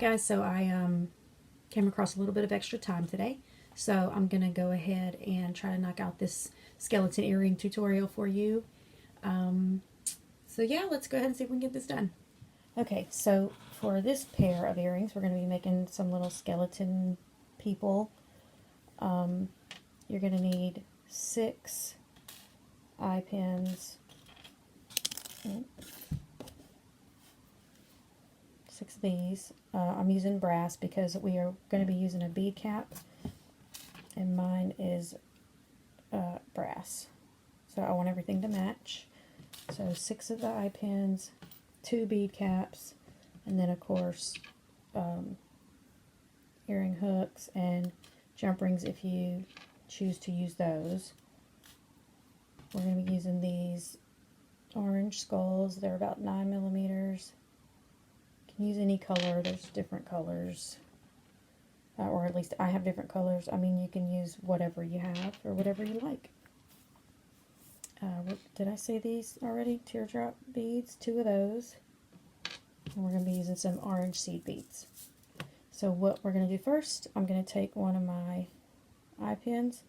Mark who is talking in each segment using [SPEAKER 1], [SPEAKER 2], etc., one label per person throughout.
[SPEAKER 1] guys, so I came across a little bit of extra time today, so I'm going to go ahead and try to knock out this skeleton earring tutorial for you. So yeah, let's go ahead and see if we can get this done. Okay, so for this pair of earrings, we're going to be making some little skeleton people. You're going to need 6 eye pins, 6 of these. I'm using brass because we are going to be using a bead cap, and mine is brass. So I want everything to match. So 6 of the eye pins, 2 bead caps, and then of course earring hooks and jump rings if you choose to use those. We're going to be using these orange skulls. They're about 9mm. You can use any color. There's different colors. Or at least I have different colors. I mean, you can use whatever you have or whatever you like. Did I say these already? Teardrop beads, 2 of those. And we're going to be using some orange seed beads. So what we're going to do first, I'm going to take one of my eye pins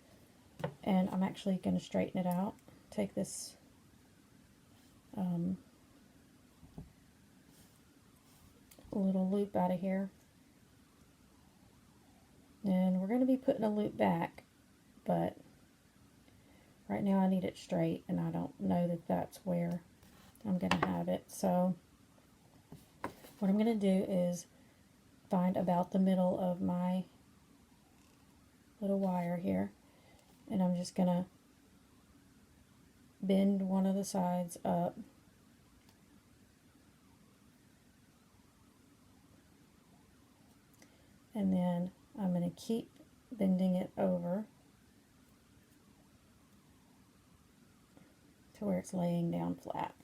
[SPEAKER 1] and I'm actually going to straighten it out. Take this little loop out of here. And we're going to be putting a loop back, but right now I need it straight and I don't know that that's where I'm going to have it. So what I'm going to do is find about the middle of my little wire here, and I'm just going to bend one of the sides up and then I'm going to keep bending it over to where it's laying down flat.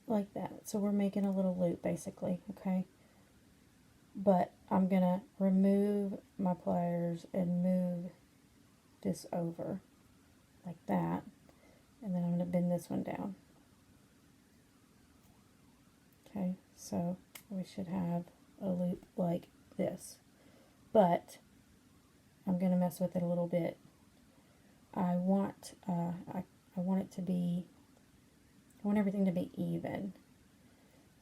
[SPEAKER 1] Like that. So we're making a little loop basically, okay? But I'm going to remove my pliers and move this over like that. And then I'm going to bend this one down. Okay, so we should have a loop like this. But I'm going to mess with it a little bit. I want it to be, I want everything to be even.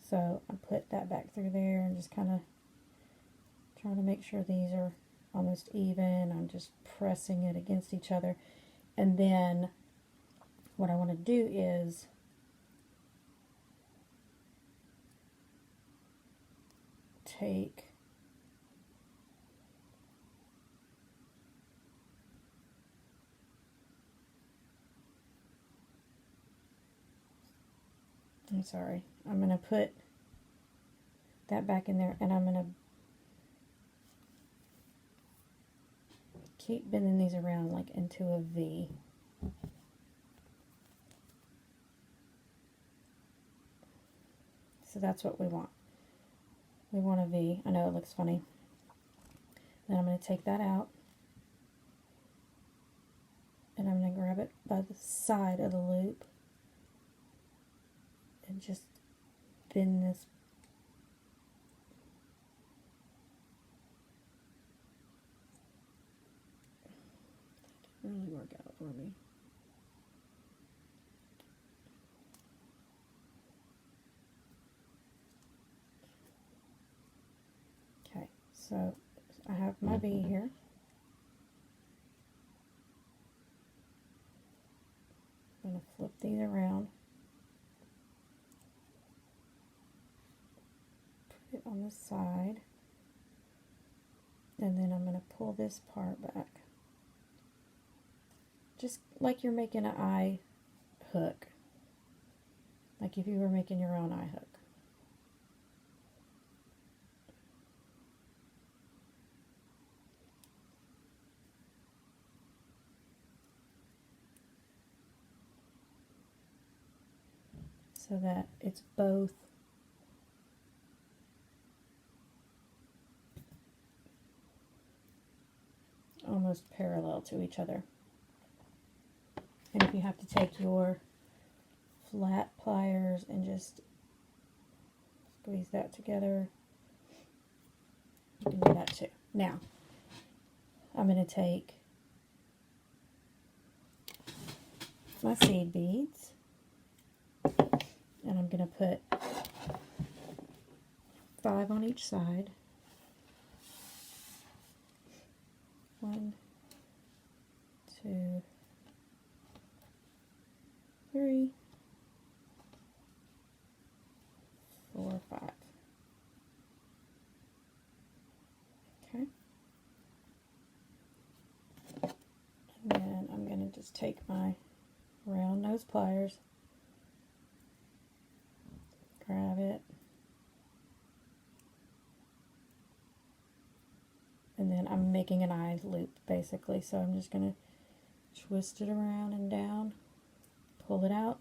[SPEAKER 1] So I put that back through there and just kind of trying to make sure these are almost even. I'm just pressing it against each other. And then what I want to do is take I'm going to put that back in there and I'm going to keep bending these around like into a V. So that's what we want. We want a V. I know it looks funny. Then I'm going to take that out and I'm going to grab it by the side of the loop and just bend this didn't really work out for me. Okay, so I have my V here. I'm going to flip these around. Put it on the side. And then I'm going to pull this part back. Just like you're making an eye hook. Like if you were making your own eye hook. So that it's both almost parallel to each other. And if you have to take your flat pliers and just squeeze that together. You can do that too. Now, I'm going to take my seed beads and I'm going to put 5 on each side. 1, 2, 3, 4, 5. Okay. And then I'm going to just take my round nose pliers, grab it, and then I'm making an eye loop basically, so I'm just going to twist it around and down, pull it out,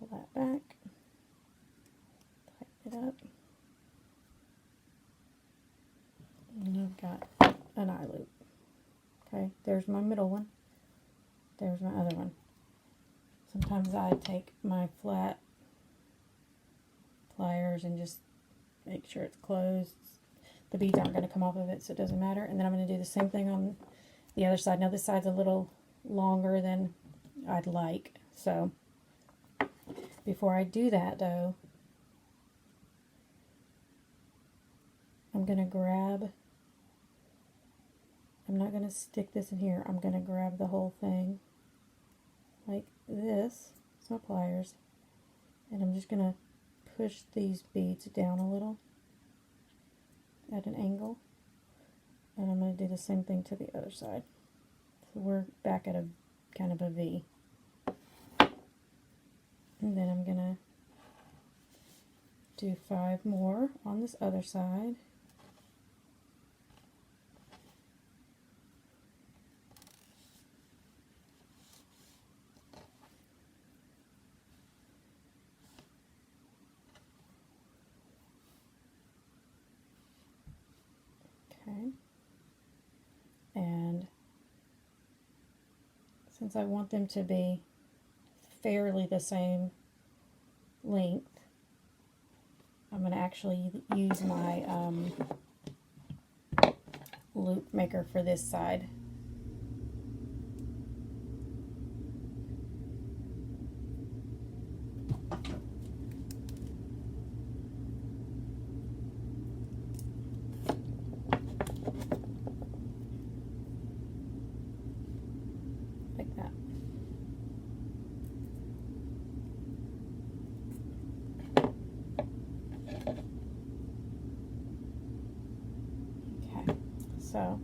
[SPEAKER 1] pull that back, tighten it up, and I've got an eye loop. Okay, there's my middle one, there's my other one. Sometimes I take my flat pliers and just make sure it's closed. The beads aren't going to come off of it, so it doesn't matter. And then I'm going to do the same thing on the other side. Now this side's a little longer than I'd like, so before I do that though, I'm going to grab, I'm not going to stick this in here, I'm going to grab the whole thing like this. It's my pliers, and I'm just going to push these beads down a little at an angle, and I'm going to do the same thing to the other side. So we're back at a kind of a V. And then I'm going to do 5 more on this other side. Okay. And since I want them to be fairly the same length, I'm going to actually use my loop maker for this side. Like that. Okay, so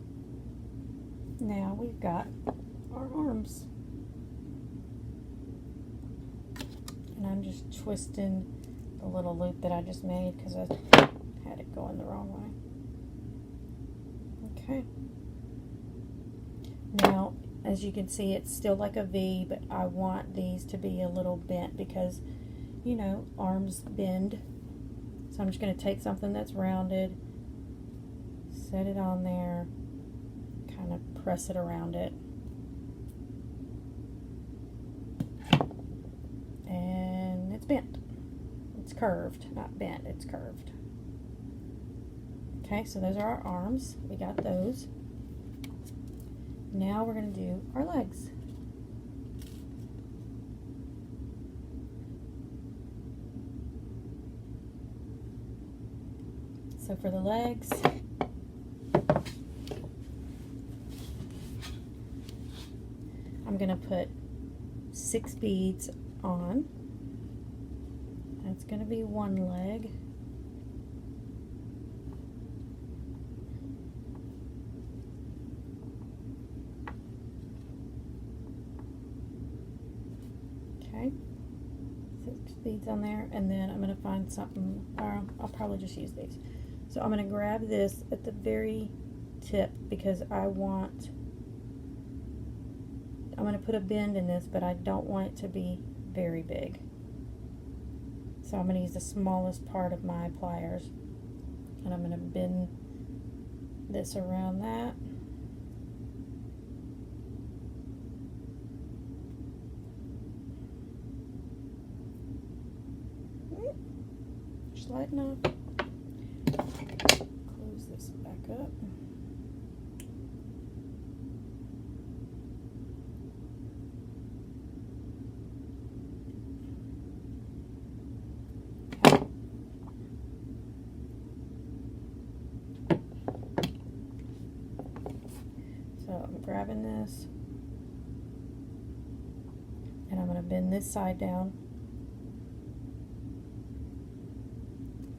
[SPEAKER 1] now we've got our arms. And I'm just twisting the little loop that I just made because I had it going the wrong way. Okay. Now, as you can see, it's still like a V, but I want these to be a little bent because, you know, arms bend. So I'm just going to take something that's rounded, set it on there, kind of press it around it. And it's bent. It's curved, not bent, it's curved. Okay, so those are our arms. We got those. Now we're going to do our legs. So for the legs, I'm going to put 6 beads on. That's going to be one leg. Okay, 6 beads on there, and then I'm going to find something, or I'll probably just use these. So I'm going to grab this at the very tip because I'm going to put a bend in this, but I don't want it to be very big. So I'm going to use the smallest part of my pliers, and I'm going to bend this around that. light enough. Close this back up. So I'm grabbing this and I'm going to bend this side down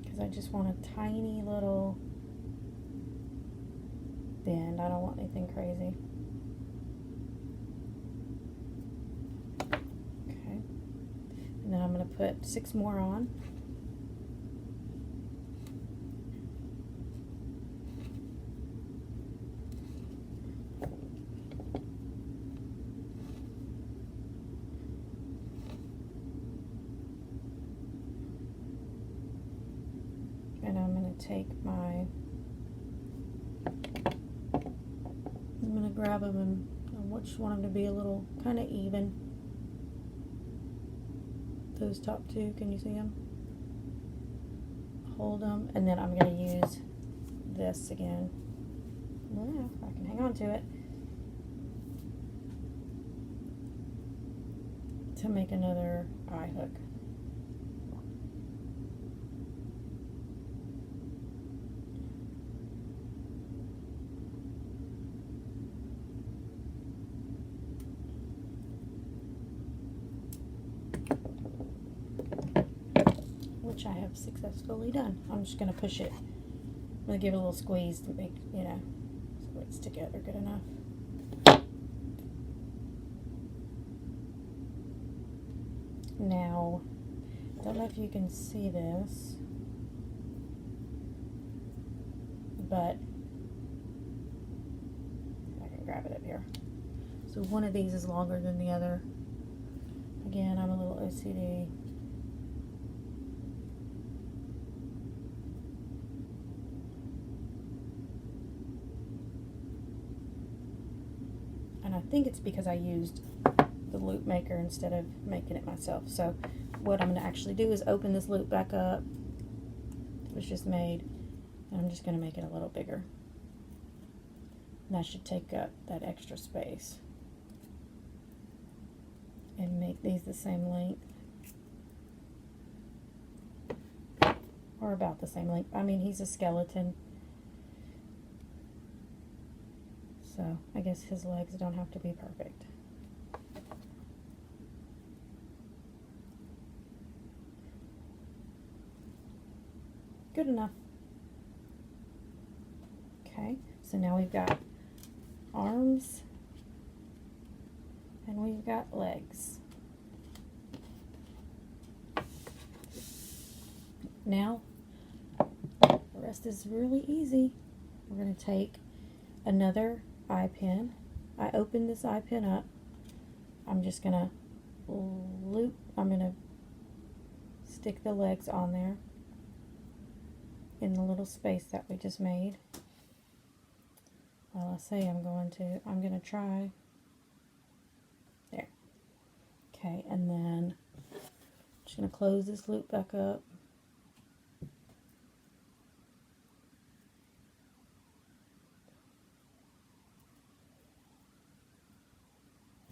[SPEAKER 1] because I just want a tiny little bend. I don't want anything crazy. Okay. And then I'm going to put 6 more on. And I'm going to take I'm going to grab them and I just want them to be a little kind of even. Those top 2, can you see them? Hold them, and then I'm going to use this again. Yeah, if I can hang on to it. To make another eye hook. Which I have successfully done. I'm just going to push it. I'm going to give it a little squeeze to make, so it's together good enough. Now, I don't know if you can see this, but I can grab it up here. So one of these is longer than the other. Again, I'm a little OCD. And I think it's because I used the loop maker instead of making it myself. So what I'm going to actually do is open this loop back up. It was just made, and I'm just going to make it a little bigger. And that should take up that extra space. And make these the same length. Or about the same length. I mean, he's a skeleton. So I guess his legs don't have to be perfect. Good enough. Okay, so now we've got arms and we've got legs. Now, the rest is really easy. We're going to take another eye pin. I opened this eye pin up. I'm just going to loop, I'm going to stick the legs on there in the little space that we just made. Well, I say I'm going to try. There. Okay, and then I'm just going to close this loop back up.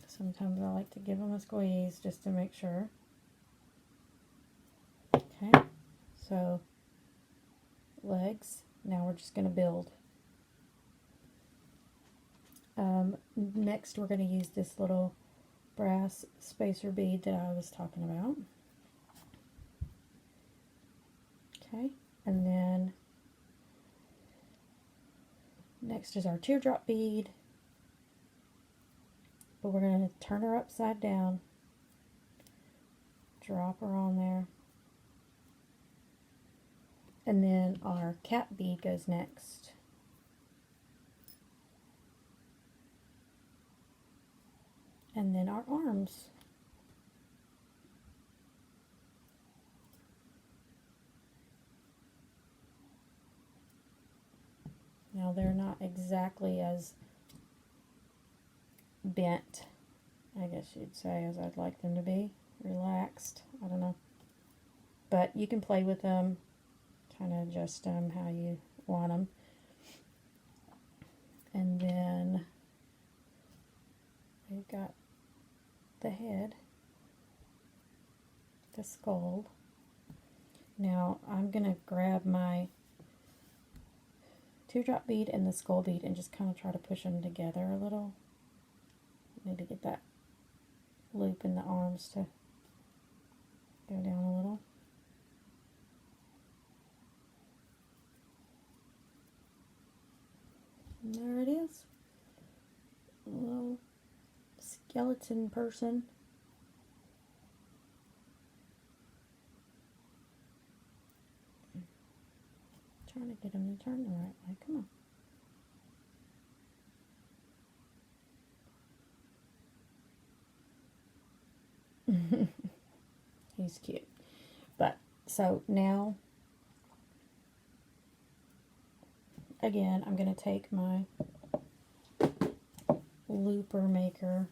[SPEAKER 1] Sometimes I like to give them a squeeze just to make sure. Okay, so legs. Now we're just going to build. Next we're going to use this little brass spacer bead that I was talking about. Okay, and then next is our teardrop bead. But we're going to turn her upside down, drop her on there, and then our cat bead goes next. And then our arms. Now they're not exactly as bent, I guess you'd say, as I'd like them to be. Relaxed, I don't know. But you can play with them. kind of adjust them how you want them. And then we've got the head, the skull. Now I'm going to grab my teardrop bead and the skull bead and just kind of try to push them together a little. Need to get that loop in the arms to go down a little. And there it is. A little skeleton person. Trying to get him to turn the right way. Come on. He's cute. But, so now, again, I'm going to take my looper maker.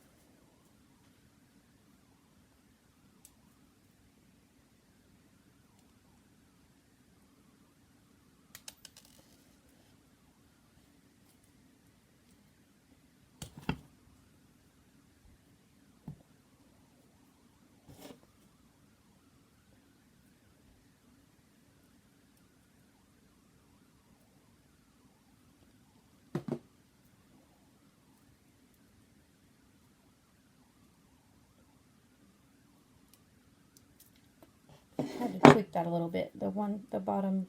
[SPEAKER 1] I had to tweak that a little bit. The bottom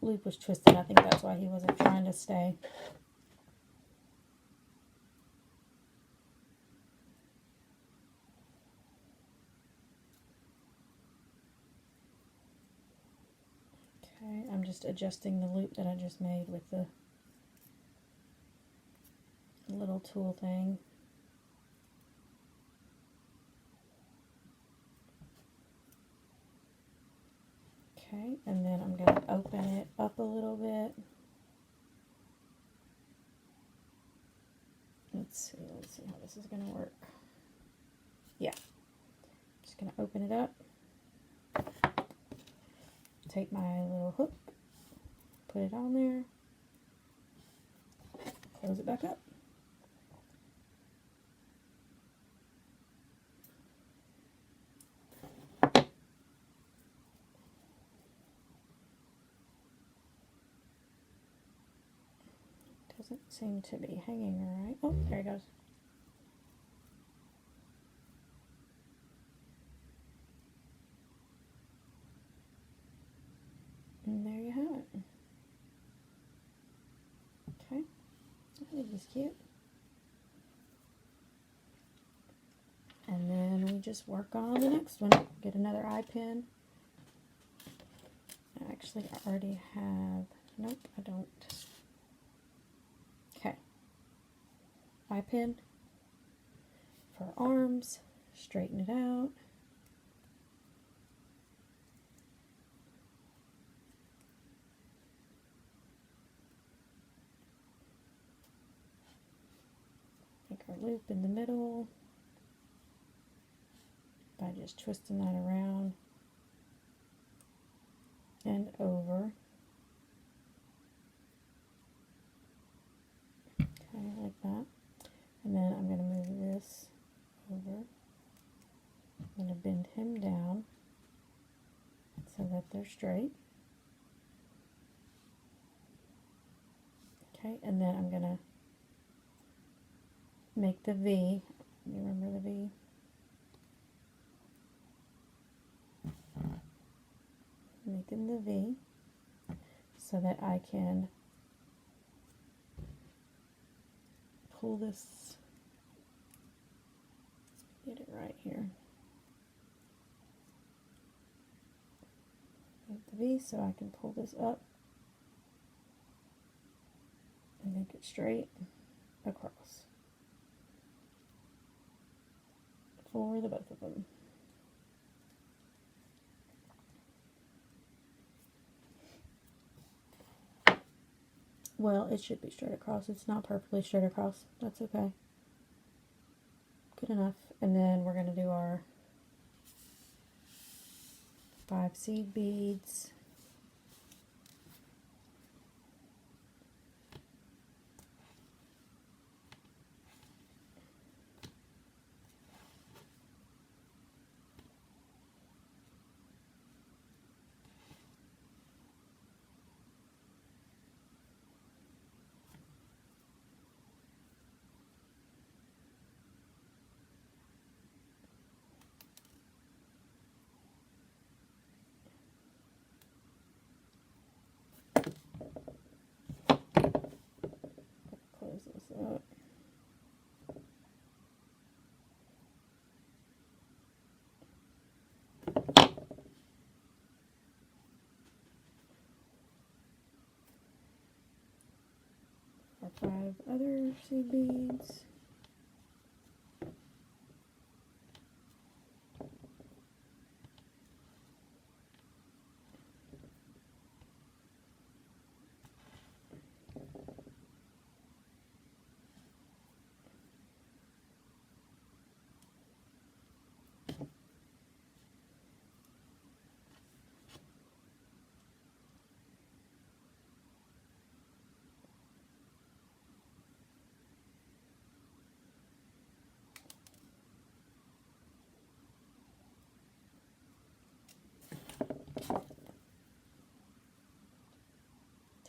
[SPEAKER 1] loop was twisted. I think that's why he wasn't trying to stay. Okay, I'm just adjusting the loop that I just made with the little tool thing. Okay, and then I'm going to open it up a little bit. Let's see how this is going to work. Yeah, just going to open it up. Take my little hook, put it on there, close it back up. Doesn't seem to be hanging right. Oh, there it goes. And there you have it. Okay, I think he's cute. And then we just work on the next one. Get another eye pin. Actually, I already have, nope, I don't. Okay. Eye pin for arms, straighten it out. Make our loop in the middle by just twisting that around and over. Okay, like that. And then I'm going to move this over. I'm going to bend him down so that they're straight. Okay, and then I'm going to make the V. You remember the V? Making the V so that I can pull this, get it right here. Make the V so I can pull this up and make it straight across for the both of them. Well, it should be straight across. It's not perfectly straight across. That's okay. Good enough. And then we're going to do our 5 seed beads. 5 other seed beads.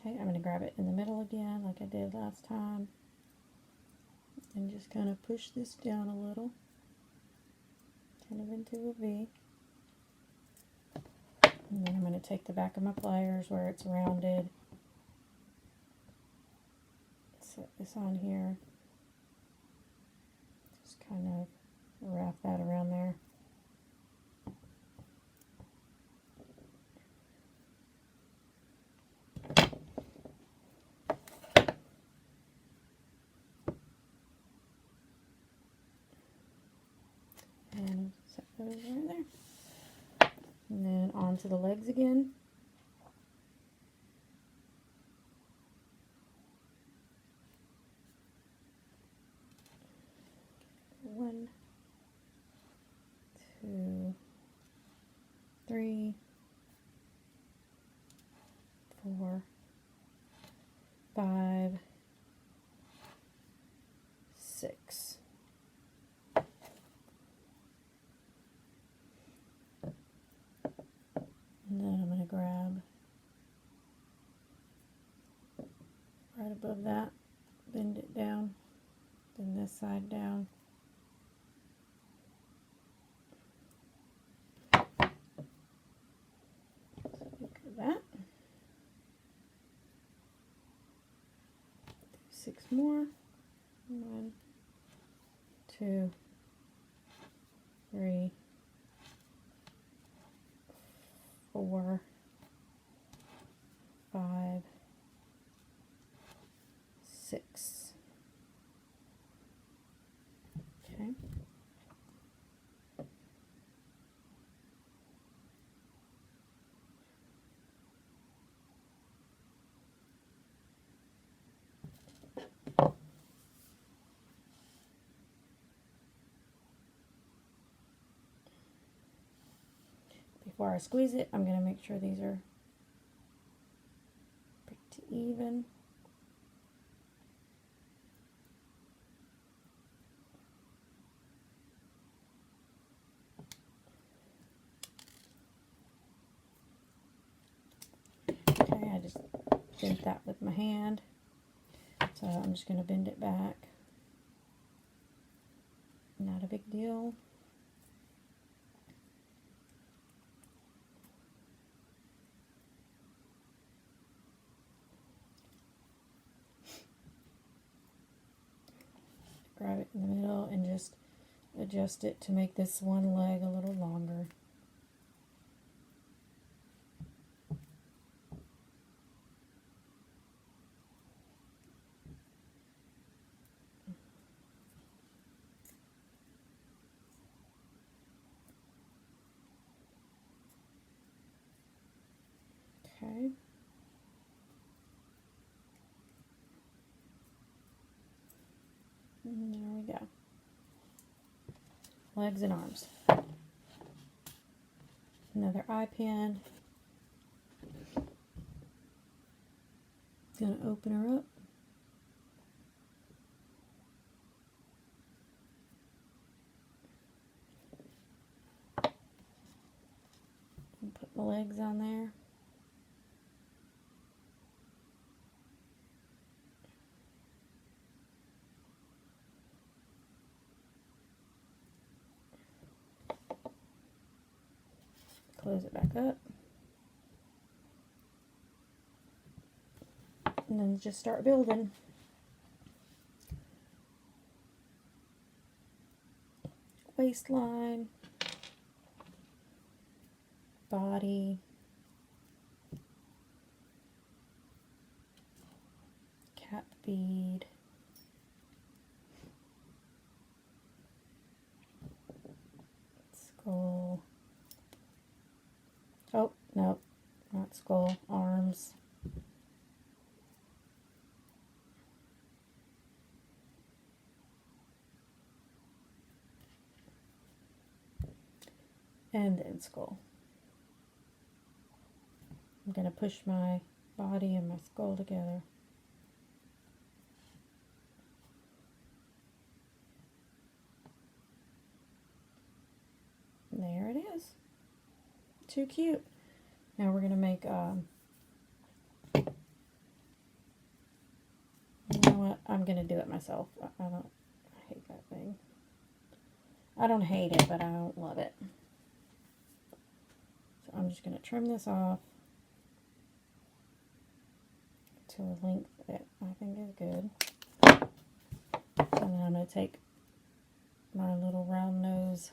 [SPEAKER 1] Okay, I'm going to grab it in the middle again like I did last time and just kind of push this down a little, kind of into a V. And then I'm going to take the back of my pliers where it's rounded, set this on here, just kind of wrap that around there. And set those right there. And then onto the legs again. One, two, three, 4, 5, 6. And then I'm going to grab right above that, bend it down, then this side down. Look at that. 6 more. 1, 2, 3, 4, 5, 6. Okay. Before I squeeze it, I'm going to make sure these are pretty even. Okay, I just bent that with my hand, so I'm just going to bend it back. Not a big deal. Grab it in the middle and just adjust it to make this one leg a little longer. Okay. And there we go. Legs and arms. Another eye pin. Gonna open her up. And put my legs on there. Close it back up. And then just start building. Waistline, body, cap bead. Skull. Oh, no, not skull, arms. And then skull. I'm going to push my body and my skull together. There it is. Too cute. Now we're going to make, you know what, I'm going to do it myself. I hate that thing. I don't hate it, but I don't love it. So I'm just going to trim this off to a length that I think is good. And then I'm going to take my little round nose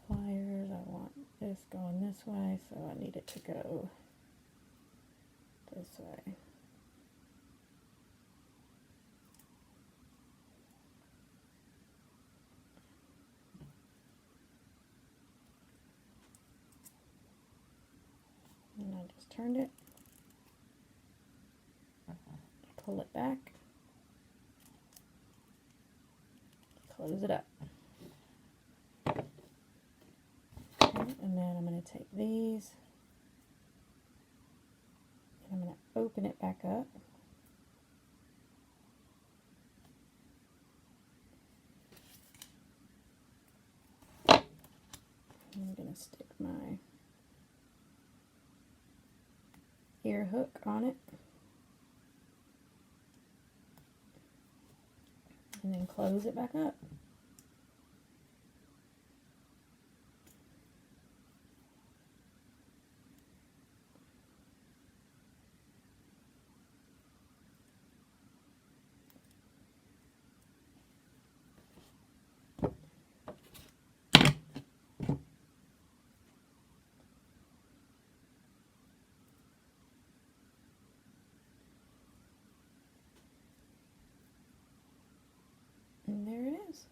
[SPEAKER 1] pliers. I want this going this way, so I need it to go this way. And I just turned it, pull it back, close it up. Okay, and then I'm going to take these and I'm going to open it back up. I'm going to stick my ear hook on it and then close it back up. And there it is.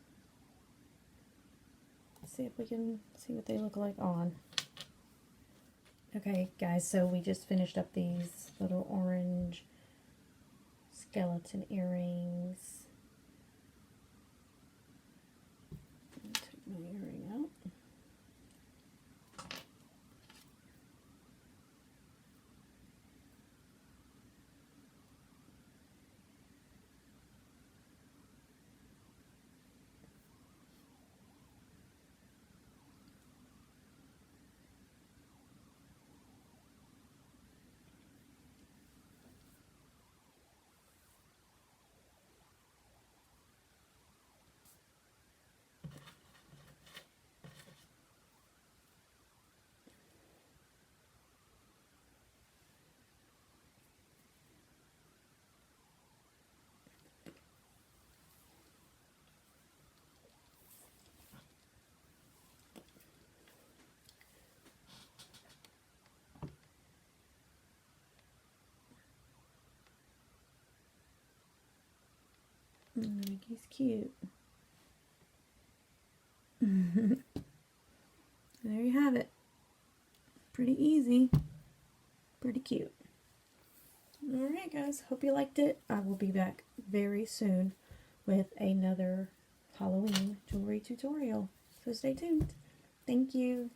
[SPEAKER 1] Let's see if we can see what they look like on. Okay, guys, so we just finished up these little orange skeleton earrings. Take my earring out. He's cute. There you have it. Pretty easy. Pretty cute. Alright guys, hope you liked it. I will be back very soon with another Halloween jewelry tutorial. So stay tuned. Thank you.